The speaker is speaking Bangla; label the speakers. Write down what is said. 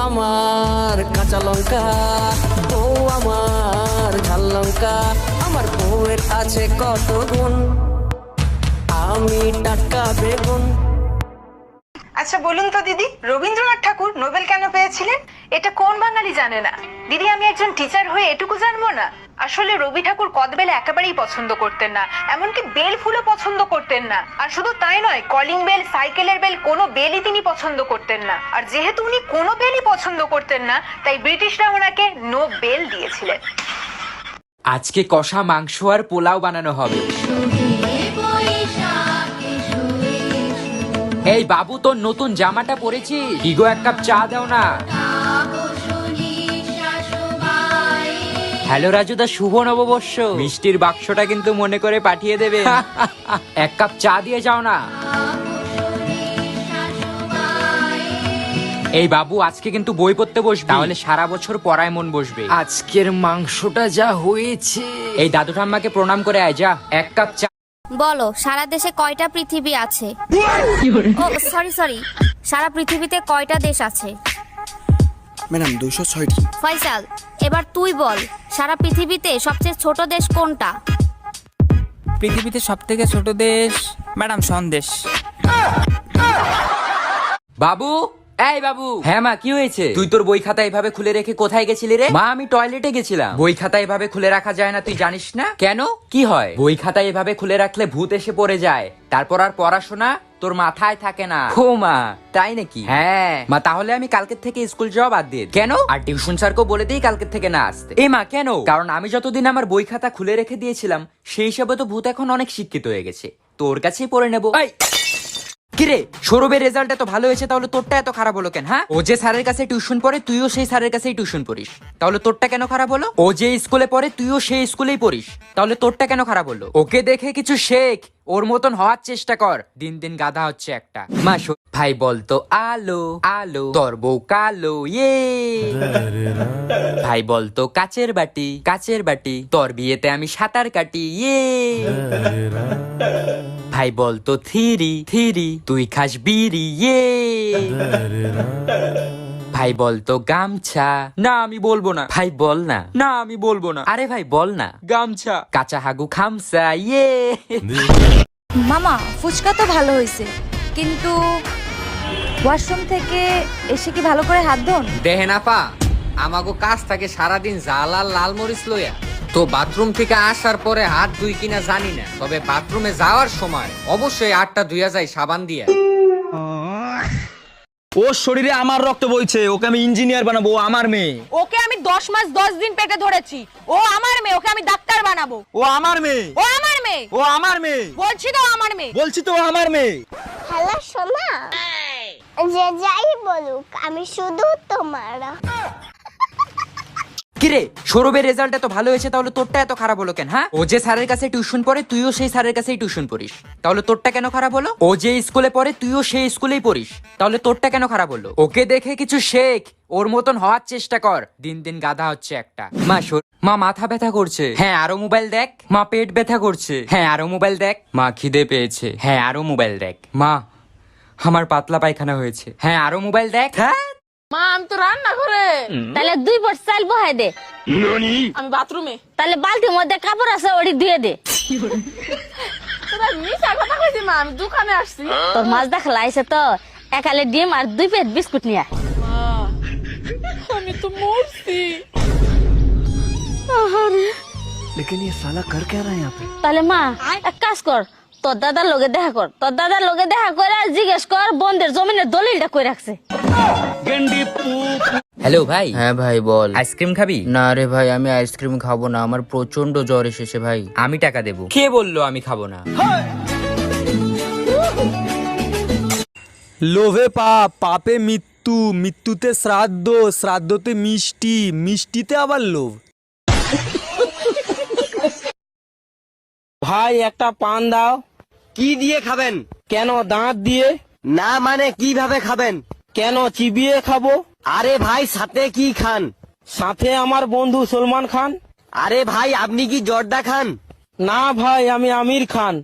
Speaker 1: আমার কাঁচা লঙ্কা, বউ আমার ঝাল লঙ্কা, আমার বউয়ের আছে কত গুণ, আমি টাটকা বেগুন।
Speaker 2: আচ্ছা বলুন তো দিদি, রবীন্দ্রনাথ ঠাকুর নোবেল কেন পেয়েছিলেন? এটা কোন বাঙালি জানে না? দিদি আমি একজন টিচার হয়ে এটুকু জানবো না? আসলে রবি ঠাকুর কদবেল একেবারেই পছন্দ করতেন না, এমনকি বেল ফুলও পছন্দ করতেন না। আর শুধু তাই নয়, কলিং বেল, সাইকেলের বেল, কোনো বেলই তিনি পছন্দ করতেন না। আর যেহেতু উনি কোনো বেলই পছন্দ করতেন না, তাই ব্রিটিশরা ওনাকে নো বেল দিয়েছিলেন।
Speaker 3: আজকে কষা মাংস আর পোলাও বানানো হবে। এই বাবু, তোর নতুন জামাটা পরেছি, ইগো এক কাপ চা দাও না। হ্যালো রাজুদা, শুভ নববর্ষ। মিষ্টির বাক্সটা কিন্তু মনে করে পাঠিয়ে দেবে। এক কাপ চা দিয়ে যাও না। এই বাবু, আজকে কিন্তু বই পড়তে বসবি, তাহলে সারা বছর পড়ায় মন বসবে। আজকের মাংসটা যা হয়েছে। এই দাদু ঠাম্মাকে প্রণাম করে আয়, যা এক কাপ চা।
Speaker 4: বলো, সারা দেশে কয়টা পৃথিবী আছে? ও সরি, সারা পৃথিবীতে কয়টা দেশ আছে?
Speaker 5: ম্যাডাম 206টি।
Speaker 4: ফয়সাল, এবার তুই বল, সারা পৃথিবীতে সবচেয়ে ছোট দেশ কোনটা?
Speaker 6: পৃথিবীতে সব থেকে ছোট দেশ ম্যাডাম সন্দেশ।
Speaker 3: বাবু, এই বাবু। হ্যাঁ মা, কি হয়েছে? তুই তোর বই খাতা এভাবে খুলে রেখে কোথায় গেছিলি রে? মা, আমি টয়লেটে গেছিলাম। বই খাতা এভাবে খুলে রাখা যায় না, তুই জানিস না? কেন, কি হয়? বই খাতা এভাবে খুলে রাখলে ভূত এসে পড়ে যায়, তারপর আর পড়াশোনা তোর মাথায় থাকে না। ও মা, তাই নাকি? হ্যাঁ মা, তাহলে আমি কালকের থেকে স্কুল যাওয়া বাদ দিয়ে দিই। কেন? আর টিউশন স্যারকেও বলে দিই কালকের থেকে না আসতে। এ মা, কেন? কারণ আমি যতদিন আমার বই খাতা খুলে রেখে দিয়েছিলাম, সেই হিসাবে তো ভূত এখন অনেক শিক্ষিত হয়ে গেছে, তোর কাছেই পড়ে নেবো। কিরে, সৌরভের রেজাল্ট এত ভালো হয়েছে, তাহলে তোরটা এত খারাপ হলো কেন? হ্যাঁ, ও যে স্যারের কাছে টিউশন পড়ে, তুইও সেই স্যারের কাছেই টিউশন পড়িস, তাহলে তোরটা কেন খারাপ হলো? ও যে স্কুলে পড়ে, তুইও সেই স্কুলেই পড়িস, তাহলে তোরটা কেন খারাপ হলো? ওকে দেখে কিছু শেখ, ওর মতন হওয়ার চেষ্টা কর, দিন দিন গাধা হচ্ছে একটা। মা, ভাই বলতো আলো আলো, তোর বউ কালো, ইয়ে। ভাই বলতো কাচের বাটি কাচের বাটি, তোর বিয়েতে আমি সাঁতার কাটি, ইয়ে। ভাই বলতো থিরি থিরি, তুই খাস বিড়ি, ইয়ে। ভাই বলতো গামছা। না, আমি বলবো না। ভাই বল না। না, আমি বলবো না। আরে ভাই বল না। গামছা। কাঁচা হাগু খামসা, ইয়ে।
Speaker 7: মামা, ফুচকা তো ভালো হয়েছে, কিন্তু ওয়াশরুম থেকে এসে কি ভালো করে হাত ধোন?
Speaker 8: দেহে না পা, আমাগো কাজ থাকে সারাদিন জাল আর লাল মরিচ লইয়া, তো বাথরুম থেকে আসার পরে হাত ধুই কিনা জানি না, তবে বাথরুমে যাওয়ার সময় অবশ্যই হাতটা ধুইয়া যায় সাবান দিয়ে।
Speaker 9: ওর শরীরে আমার রক্ত বইছে, ওকে আমি ইঞ্জিনিয়ার বানাবো, ও আমার মেয়ে।
Speaker 7: ওকে আমি 10 মাস 10 দিন পেটে ধরেছি, ও আমার মেয়ে, ওকে আমি ডাক্তার বানাবো।
Speaker 9: ও আমার মেয়ে,
Speaker 7: ও আমার মেয়ে,
Speaker 9: ও আমার মেয়ে,
Speaker 7: বলছি তো আমার মেয়ে,
Speaker 9: বলছি তো ও আমার মেয়ে।
Speaker 10: হ্যালো সোনা, যে যাই বলুক আমি শুধু তোমার।
Speaker 3: কিরে, সৌরভের রেজাল্ট এত ভালো হয়েছে, তাহলে তোরটা এত খারাপ হলো কেন? হ্যাঁ, ও যে স্যারের কাছে টিউশন পড়ে, তুইও সেই স্যারের কাছেই টিউশন পড়িস, তাহলে তোরটা কেন খারাপ হলো? ও যে স্কুলে পড়ে, তুইও সেই স্কুলেই পড়িস, তাহলে তোরটা কেন খারাপ হলো? ওকে দেখে কিছু শেখ, ওর মতন হওয়ার চেষ্টা কর, দিন দিন গাধা হচ্ছে একটা। মা, মা মাথা ব্যথা করছে। হ্যাঁ, আরো মোবাইল দেখ। মা, পেট ব্যথা করছে। হ্যাঁ, আরো মোবাইল দেখ। মা, খিদে পেয়েছে। হ্যাঁ, আরো মোবাইল দেখ। মা, আমার পাতলা পায়খানা হয়েছে। হ্যাঁ, আরো মোবাইল দেখ। হ্যাঁ
Speaker 7: মা, আমি তো রান্না করে।
Speaker 4: তাহলে 2 বট চাল বহাই দে।
Speaker 7: আমি বাথরুমে।
Speaker 4: তাহলে বালতির মধ্যে কাপড় আছে, ওটি ধুয়ে দে।
Speaker 7: তোরা মিছা কথা কইছিস মা, আমি দোকানে আসছি।
Speaker 4: তোর মাছ দেখা আইছে তো, একালে ডিম আর 2 প্লেট বিস্কুট নিয়ে আয়।
Speaker 7: আমি তো মরছি।
Speaker 5: लेकिन ये साला कर क्या रहा है यहाँ पे?
Speaker 4: তাহলে মা, এক কাজ কর, তোর দাদার লগে দেখা কর, তোর দাদার লগে দেখা করে আর জিজ্ঞেস কর বন্ধের জমিনের দলিলটা কই রাখছে।
Speaker 3: হ্যালো ভাই।
Speaker 8: হ্যাঁ ভাই বল।
Speaker 3: আইসক্রিম খাবি?
Speaker 8: না রে ভাই, আমি আইসক্রিম খাবো না, আমার প্রচন্ড জ্বর এসেছে ভাই।
Speaker 3: আমি টাকা দেবো। কে বললো আমি খাবো না?
Speaker 9: লোভে পাপ, পাপে মৃত্যু, মৃত্যুতে শ্রাদ্ধ, শ্রাদ্ধতে মিষ্টি, মিষ্টিতে আবার লোভ। ভাই একটা পান দাও।
Speaker 1: কি দিয়ে খাবেন?
Speaker 9: কেন, দাঁত দিয়ে?
Speaker 1: না মানে কিভাবে খাবেন?
Speaker 9: কেন, চিবিয়ে খাবো।
Speaker 1: আরে ভাই, সাথে কি খান?
Speaker 9: সাথে আমার বন্ধু সলমান খান।
Speaker 1: আরে ভাই, আপনি কি জর্দা খান?
Speaker 9: না ভাই, আমি আমির খান।